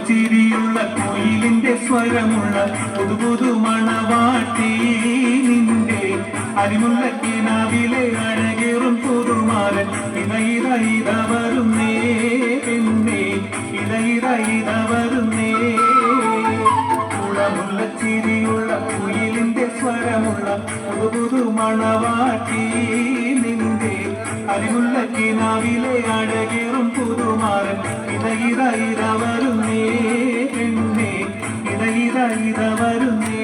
ചിരിയുള്ള കുയിലിന്റെ സ്വരമുള്ള പുതുപുതു മണവാട്ടി നിന്റെ അരിമുള്ള കിനാവിലെ അഴകേറും പുതുമാരൻ ഇതയിത വരുന്നേ എന്നേ ഇതയിത വരുന്നേ. കുളമുള്ള ചിരിയുള്ള കുയിലിന്റെ സ്വരമുള്ള പുതുപുതു മണവാട്ടി നിന്റെ അരിമുള്ള കിനാവിലെ അഴകേറും പുതുമാരൻ ഇതയിത വരുന്നേ എന്നേ ഇതയിത വരുന്നേ.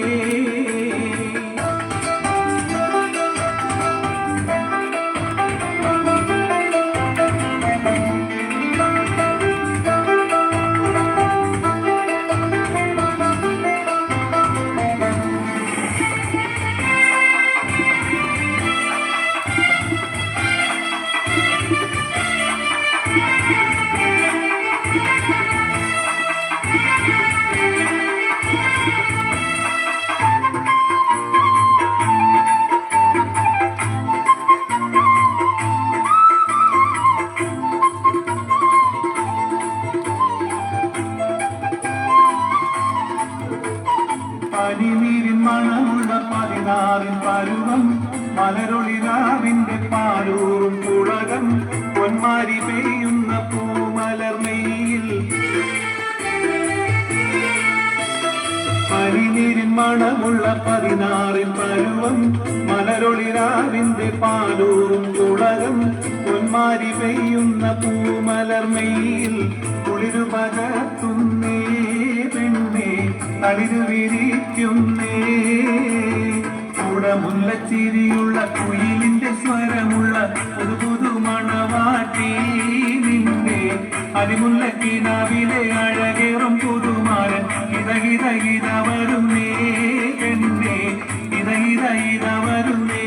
പനിനീരിൻ മണമുള്ള 16 പരുവം മലരൊളിരാവിന്റെ പാലൂറും പുളകം പൊന്മാരി പെയ്യുന്ന പൂമലർമെയിൽ. പനിനീരിൻ മണമുള്ള 16 പരുവം മലരൊളിരാവിന്റെ പാലൂറും പുളകം പൊന്മാരി പെയ്യുന്ന പൂമലർമെയിൽ. കുളിരു പകർത്തുന്നേ പെണ്ണേ തളിരു വിരിക്കുന്നേ. കുടമുല്ല ചിരിയുള്ള കുയിലിന്റെ സ്വരമുള്ള പുതുപുതു മണവാട്ടി നിന്റെ അരിമുല്ല കിനാവിലെ അഴകേറും പുതുമാരൻ ഇതയിത വരുന്നേ എന്നേ ഇതയിത വരുന്നേ.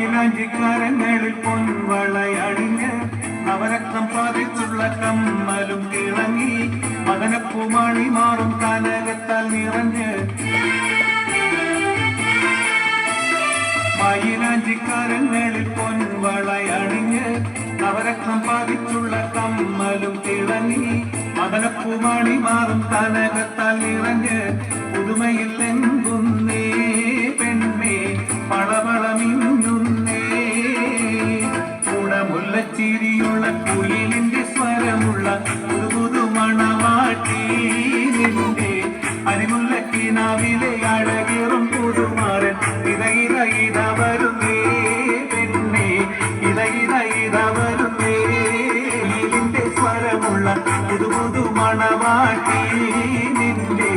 മയിലാഞ്ചിക്കരങ്ങളിൽ പൊൻവളയണിഞ്ഞ് നവരത്നം പതിച്ചുള്ള കമ്മലും തിളങ്ങി മദനപ്പൂമണി മാറും കനകത്താൽ നിറഞ്ഞ്. മയിലാഞ്ചിക്കരങ്ങളിൽ പൊൻവളയണിഞ്ഞ് നവരത്നം പതിച്ചുള്ള കമ്മലും തിളങ്ങി മദനപ്പൂമണി മാറും കനകത്താൽ നിറഞ്ഞ്. പുതുമയിൽ എങ്കുന്നേ പെണ്ണേ പളവളമിന്നുന്നേ. കുടമുല്ലച്ചിരിയുള്ള കുയിലിന്റെ സ്വരമുള്ള പുതുപുതു മണവാട്ടി നിന്റെ അരിമുല്ല കിനാവിലെ അഴകേറും പുതുമാരൻ ഇതയിത വരുന്നേ പെണ്ണേ ഇതയിത വരുന്നേ. കുയിലിന്റെ സ്വരമുള്ള പുതുപുതു മണവാട്ടി നിന്റെ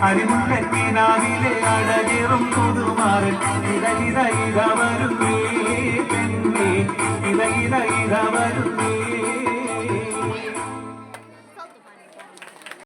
അരിമുല്ല കിനാവിലെ അഴകേറും പുതുമാരൻ ഇതയിത വരുന്നേ.